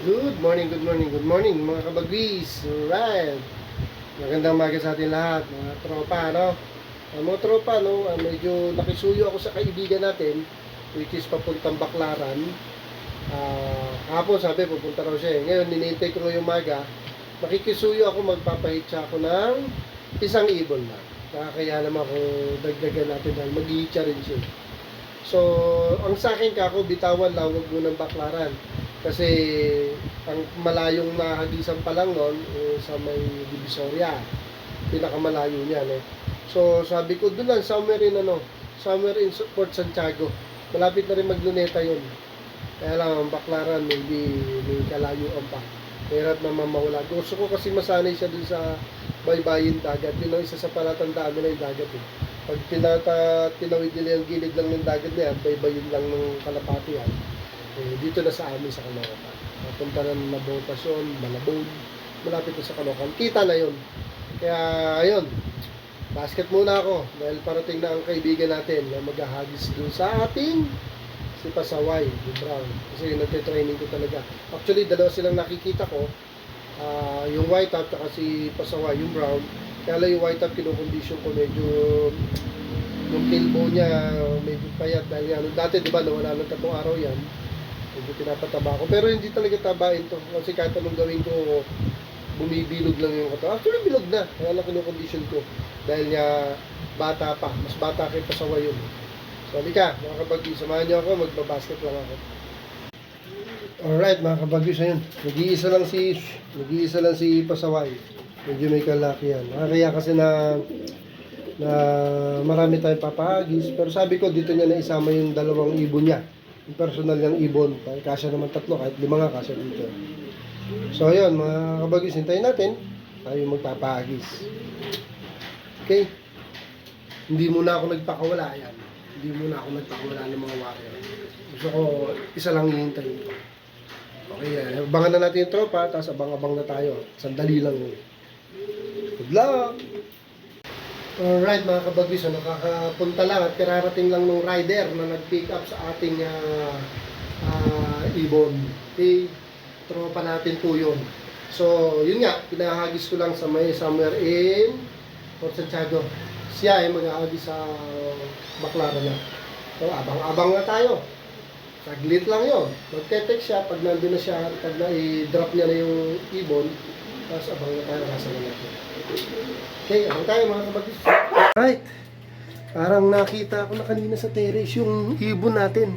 Good morning, good morning, good morning mga kabagwis. Alright. Magandang umaga sa atin lahat, mga tropa, no? Mga tropa, no? Medyo nakisuyo ako sa kaibigan natin, which is papuntang Baclaran. Hapon sabi, pupunta raw siya. Ngayon, ninintay ko yung umaga. Makikisuyo ako, magpapahitsa ako ng isang ibon na. Kaya naman ako dagdagan natin dahil mag-ihitsa rin siya. So, ang sa akin kako, bitawan lang, huwag mo ng Baclaran. Kasi ang malayong nahagisan pa lang noon sa may Divisoria. Pinakamalayo niyan eh. So sabi ko doon lang somewhere in Port Santiago. Malapit na rin magluneta 'yun. Kaya lang ang Baclaran may kalayuan pa. Hirap naman mawala. Gusto ko kasi masanay siya dun sa baybayin dagat. Yun ang isa sa palatandaan nila yung dagat eh. Pag tinawid nila yung gilid lang ng dagat na yan, baybayin lang ng Kalapati yan. Dito na sa amin sa Caloocan. Punta na ng Nabotasyon, Malabon, malapit na sa Caloocan. Kita na yun. Kaya, ayun, basket muna ako dahil parating na ang kaibigan natin na maghahagis dun sa ating si Pasaway, si Brown. Kasi nagte-training ko talaga. Actually, dalawa silang nakikita ko. Yung white top at si Pasaway, yung brown. Kaya lang yung white top kinukondisyon ko medyo yung kilbo niya medyo payat dahil ano, dati diba nawala ng 3 araw yan. Medyo pinapataba ko. Pero hindi talaga tabain to. Kasi kahit anong gawin ko, bumibilog lang yung katawan. Actually, bilog na. Kaya lang kinukondisyon ko. Dahil niya bata pa. Mas bata kay Pasaway yun. So, halika, mga kabagyo. Samahan niyo ako. Magbabasket lang ako. Alright, mga kabagyo sa yun. Nag-iisa lang si Pasaway. Medyo may kalaki yan. Kaya kasi na marami tayong papahagis. Pero sabi ko, dito niya naisama yung 2 ibon niya. Yung personal niyang ibon. Kasya naman 3, kahit 5 nga kasya dito. So, ayun, mga kabagis, hintayin natin. Tayo magpapahagis. Okay? Hindi muna ako nagpakawala. Yan. Hindi muna ako nagpakawala ng mga warrior. Gusto ko, isa lang hihintayin ko. Okay, abangan na natin yung tropa, tapos abang-abang na tayo. Sandali lang yun. Good luck! Alright mga kabagwis, nakakapunta lang at kararating lang ng rider na nag-pick up sa ating ibon. Okay, tropa natin po yun. So, yun nga, pinahagis ko lang sa may somewhere in Port Santiago. Siya ay mag-ahagis sa Baclaran na. So, abang-abang na tayo. Saglit lang yun. Magte-text siya pag nandun na siya, pag na-drop niya na yung ibon, tapos abang na tayo, kasama natin. Okay, abang tayo mga kabagis. Right. Parang nakita ko na kanina sa terrace yung ibon natin.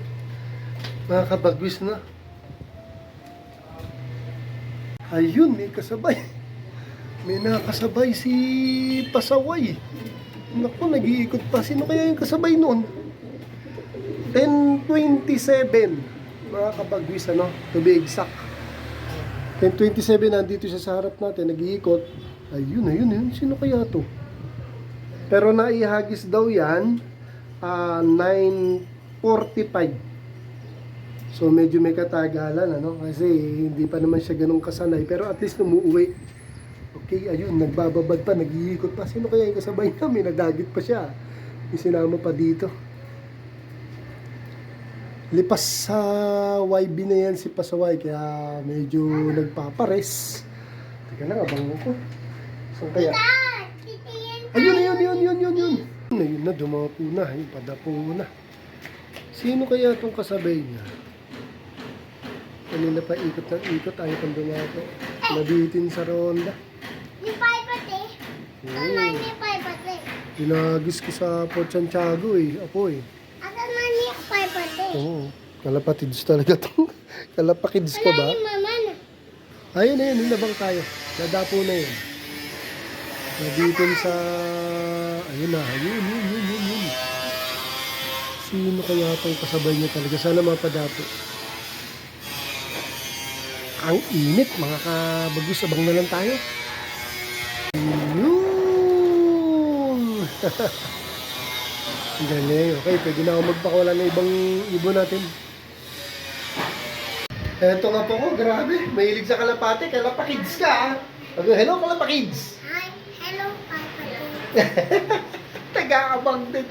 Mga kabagwis na. Ayun, may kasabay. May nakasabay si Pasaway. Naku, nag-iikot pa. Sino kaya yung kasabay noon? 10:27. Mga kabagwis, ano? To be exact. 10:27, nandito siya sa harap natin, nag-iikot. Ayun. Sino kaya to? Pero naihagis daw yan 9:45. So medyo may katagalan, ano? Kasi hindi pa naman siya ganun kasanay. Pero at least umuwi. Okay, ayun, nagbababad pa, nag-iikot pa. Sino kaya yung kasabay niya? May nagagit pa siya. May sinama pa dito. Lipas sa YB na yan si Pasaway, kaya medyo nagpapares. Teka lang, abangan ko. Saan kaya? Ayun. Ayun na, dumapo na. Ayun, padapo na. Sino kaya itong kasabay niya? Kanina pa ikot ng ikot, ayaw pang dumapo. Nabitin sa ronda. Ni Pipate. Asan man ni Pipate? Pinagis ko sa Port Santiago Apo Asan man ni Pipate? Oo. Kalapatids talaga to. Kalapakids ka ba? Wala yung mama na. Ayun, hinabang tayo. Nadapo na yun. Nabitin sa... Ayun. Sino kaya itong kasabay niya talaga? Sana mapadapo. Ang init, mga kabagos. Abang na lang tayo. Ang galing. Okay, pwede na ako magpakawala ng ibang ibon natin. Eto nga po ko, grabe. Mahilig sa kalapate. Kalapakids ka, Hello, kalapakids. Hi. Hello, Pipate. Taga-abang din.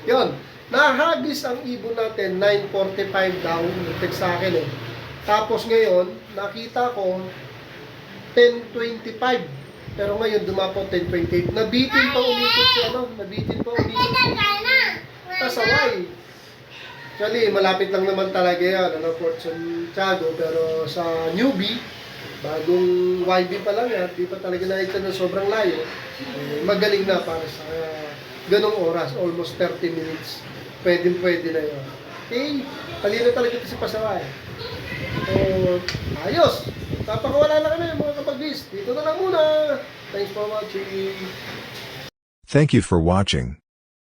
Yun. Nahagis ang ibon natin. 9:45 daw. Nag-text sa akin Tapos ngayon, nakita ko 10:25. Pero ngayon dumapo 10:28. Nabitin pa umikot si pasaway. Actually, malapit lang naman talaga yan, Fort Santiago. Pero sa newbie, bagong YB pa lang yan, di pa talaga nakita na sobrang layo. Magaling na para sa ganong oras, almost 30 minutes. Pwede na yun. Okay, talino talaga ito si pasaway. So, ayos! Papakawala na kami mga kapag-bis. Dito na lang muna. Thanks for watching. Thank you for watching.